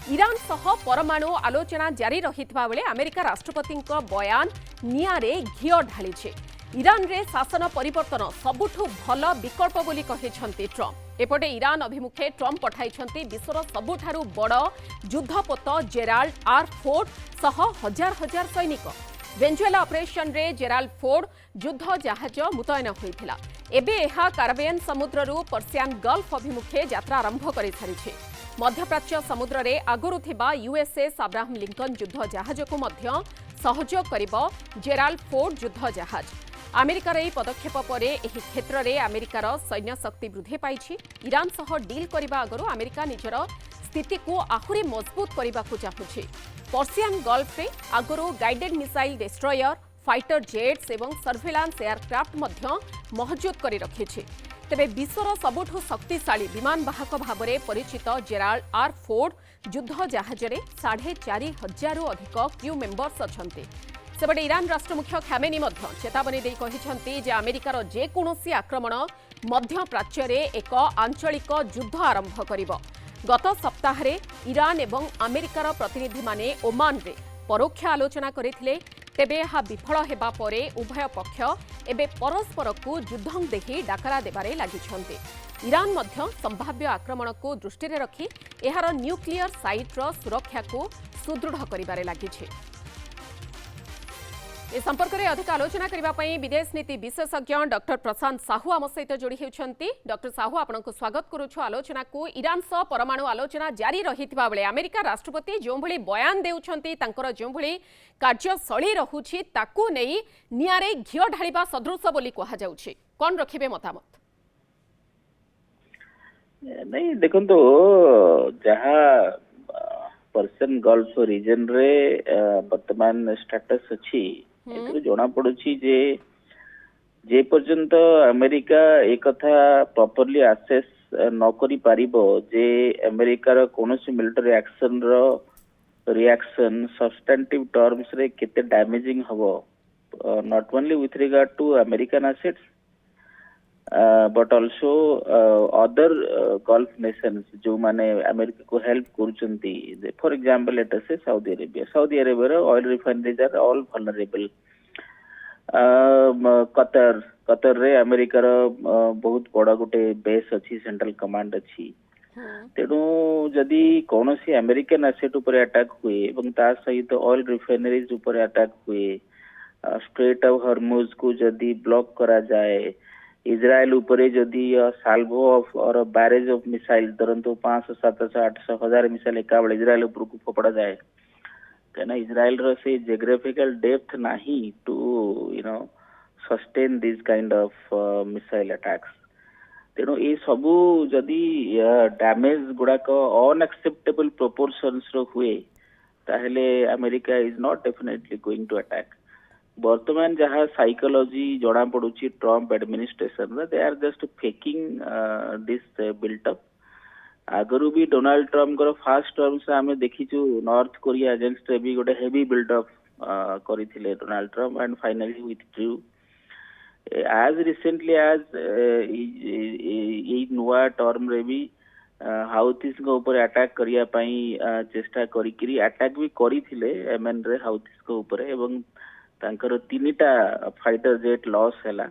Iran सह परमाणु आलोचना जारी रहितबा बेले अमेरिका राष्ट्रपति बयान निआरे घिओ ढाली। इरान रे शासन परिवर्तन सबुठु भल विकल्प बोली कहिसेंती ट्रम्प। एपटे इरान अभिमुखे ट्रम्प पठाइछंती विश्वर सबुठारु बड़ युद्धपोत जेराल्ड आर फोर्ड सह हजार हजार सैनिक। वेनेजुएला ऑपरेशन रे जेराल्ड फोर्ड युद्ध जहाज मुतयन होइथिला। एबे एहा काराबियन समुद्ररू पर्सियान गल्फ अभिमुखे यात्रा आरंभ करि सारिछि। मध्यप्राच्य समुद्र रे आगुरु थिबा यूएसएस अब्राहम लिंकन युद्ध जहाज को मध्य सहयोग करिबो जेराल्ड फोर्ड युद्ध जहाज। अमेरिकार यह पदक्षेप पर एही क्षेत्र में अमेरिकार सैन्य शक्ति वृद्धि पाई। इरान सह डील करने आगु अमेरिका निजर स्थिति को आहुरी मजबूत करने को चाहूँगी। पर्सियान गल्फ रे आगु guided missile destroyer fighter jets एवं सर्वेलांस एयरक्राफ्ट महजूद कर रखी। तेबे विश्वर सबुठु शक्तिशाली विमान वाहक भाव में परिचित जेराल्ड आर फोर्ड युद्ध जहाज में 4,500 अधिक क्रू मेंबर्स अछंती। सेपटे इरान राष्ट्रमुख्य खामेनी चेतावनी दे कहिसेंती जे अमेरिकार जेकोसी आक्रमण मध्य प्राच्य रे एक आंचलिक युद्ध आरंभ करिबो। गत सप्ताह रे इरान एवं अमेरिकार प्रतिनिधि माने ओमान रे परोक्ष आलोचना करथिले। तेबे यह विफल हेबा परे उभय पक्ष एबे परस्पर को युद्धं देही डाकरा देबारे लागिछंती। इरान मध्य संभाव्य आक्रमण को दृष्टि रे रखी एहार न्यूक्लियर साइट रो सुरक्षा को सुदृढ़ करिबारे लागिछि। ए संपर्क में अधिक आलोचना करने विदेश नीति विशेषज्ञ डॉक्टर प्रशांत साहू आम सहित जोड़ी होती। डॉक्टर साहू आपको स्वागत करुछु आलोचना को। इरान सह परमाणु आलोचना जारी रहितबा बेले अमेरिका राष्ट्रपति जो भली बयान देउछंती तांकर जो भली कार्यशैली रहुछि ताकू नै निआरे घिओ ढालिबा सदृश बोली कहा जाउछि। कोन रखिबे मतामत? नहीं देखंतो जहाँ पर्सियन गल्फ रीजन रे वर्तमान स्टेटस अछि जना पड़ुछि जे पर्यंत अमेरिका एक कथा प्रॉपर्ली आसेस न करि पारिबो जे अमेरिकार कोनोसी मिलिटरी एक्शन रो रिएक्शन सब्सटेंटिव टर्म्स रे केते डैमेजिंग हबो not only with regard to American assets but also other Gulf nations जो माने अमेरिका को हेल्प करूचंती। For example let us say Saudi Arabia oil refineries are all vulnerable. Qatar रे America बहुत बड़ा गोटे बेस अच्छी सेंट्रल कमांड अच्छी। तेणु जदि कौन सी अमेरिकन एसेट ऊपर अटैक हुए एवं ता सहित ऑयल रिफाइनरीज ऊपर अटैक हुए स्ट्रेट ऑफ हॉर्मुज को जदि ब्लॉक करा जाए इजराइल उपरे जदि साल्वो ऑफ और बैरेज ऑफ मिसाइल धरंतु 500 700 800 हजार मिसाइल एका बेले इजराइल उपर को फोपड़ा जाए कहना इजराइल रो से जियोग्राफिकल डेप्थ नाही to sustain this kind of missile attacks. तेणु ये सबू जदि डैमेज गुड़ाक अनएक्सेप्टेबल प्रोपोर्शंस रो हुए ताहले America is not definitely going to attack. वर्तमान जहाँ साइकोलॉजी जना पड़ुछि Trump administration they are just faking this built up. आगरू भी डोनाल्ड ट्रम्प को फास्ट टर्म से आम देखीचु नॉर्थ कोरिया अगेंस्ट भी गोटे हेवी बिल्डअप करथिले Donald Trump and finally withdrew as recently as a नुआ टर्म रे भी हाउथीस को ऊपर अटैक करिया पई चेष्टा करी अटैक भी करथिले एमएन रे हाउथीस को ऊपर एवं तांकर 3टा फाइटर जेट लॉस हैला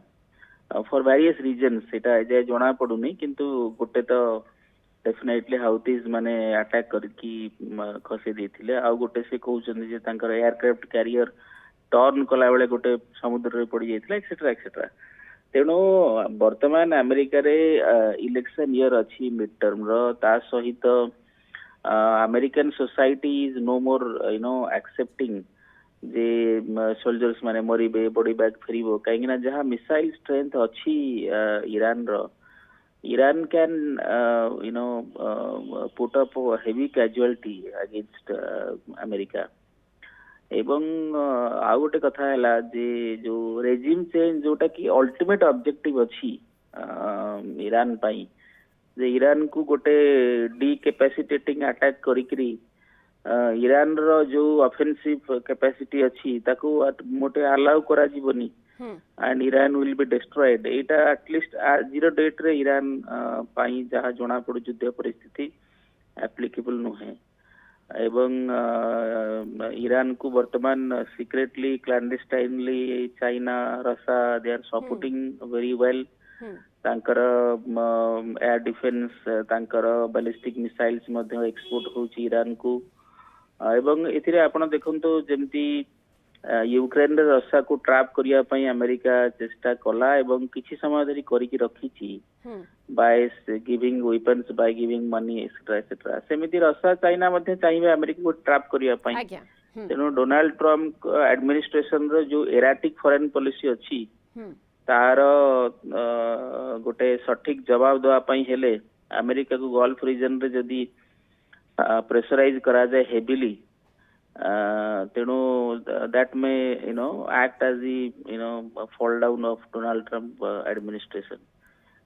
फॉर वेरियस रीजन सेटा जे जना पडुनी किंतु गोटे तो डेफिनेटली हाउथीज माने अटैक करकी खसे देथिले आ गोटे से कहउछन जे तांकर एयरक्राफ्ट कैरियर टर्न कला बेले गोटे समुद्र रे पड़ी जाइथिला एक्सेट्रा एक्सेट्रा। तेणु वर्तमान अमेरिका रे इलेक्शन ईयर अच्छी मिड टर्म रो ता सहित American society is no more accepting जे सोल्जर्स माने मरीबे बॉडी बैग फेरिबो कहीं जहाँ मिसाइल स्ट्रेंथ अच्छी Iran can put up heavy casualty against America. एवं आ गोटे कथा है जे जो रेजिम चेंज जोटा कि अल्टीमेट ऑब्जेक्टिव अच्छी इरान पाई जे इरान को गोटे डीकैपेसिटेटिंग अटैक करी इरान रो जो ऑफेंसिव कैपेसिटी अच्छी ताको मोटे अलाउ करा जीवनी and Iran will be destroyed. Etah at least zero date रे इरान पाई जहाँ जना पड़ू युद्ध परिस्थिति एप्लीकेबल नुहे। एवं ईरान को वर्तमान सिक्रेटली क्लैंडस्टाइनली चाइना रसा they are supporting very well तांकर एयर डिफेन्स तांकर बैलिस्टिक मिसाइल्स मध्ये एक्सपोर्ट होची ईरान को एवं एथिरे आपण देखंतो जेमती यूक्रेन रे रसा को ट्रैप करिया पई अमेरिका चेष्टा कला एवं किछि समय धरि करिकि रखिछि by giving weapons by giving money etcetera सेमिति रसा चाइना मध्ये चाहिबे अमेरिका को ट्रैप करिया पई तेनो डोनाल्ड ट्रम्प एडमिनिस्ट्रेशन रो जो एराटिक फॉरेन पॉलिसी अछि तार गोटे सठिक जवाब देवा पई हेले अमेरिका को गल्फ रीजन रे जदी प्रेशराइज करा जाए हेविली तेणु दैट में act as fall down of Donald Trump administration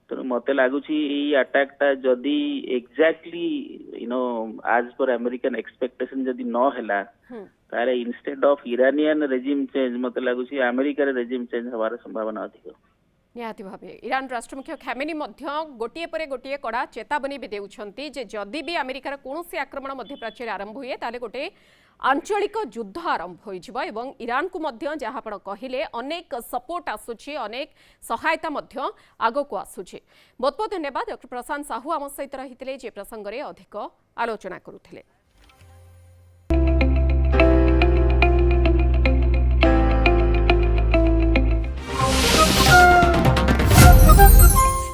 तेणु मते लागुची ई अटैक टा जदी एग्जैक्टली आज पर अमेरिकन एक्सपेक्टेशन जदी न हैला तारे instead of Iranian regime change मते लागुची अमेरिका रे रेजिम चेंज हवार संभावना अधिक निहाती भावे ईरान राष्ट्रमुख्य खामेनी मध्य गोटिए परे गोटिए कड़ा चेतावनी भी देउछंती जे जदि भी अमेरिकार कोनोसी आक्रमण मध्य प्राच्य आरंभ हुए ताले गोटे आंचलिक युद्ध आरंभ होइजिबा एवं ईरान को मध्य जहाँ आपण कहिले अनेक सपोर्ट आसुछि अनेक सहायता मध्य आगो को आसुछि। बहुत बहुत धन्यवाद डॉक्टर प्रशांत साहू आम सहित रहिथिले जे प्रसंग रे अधिक आलोचना करुथिले।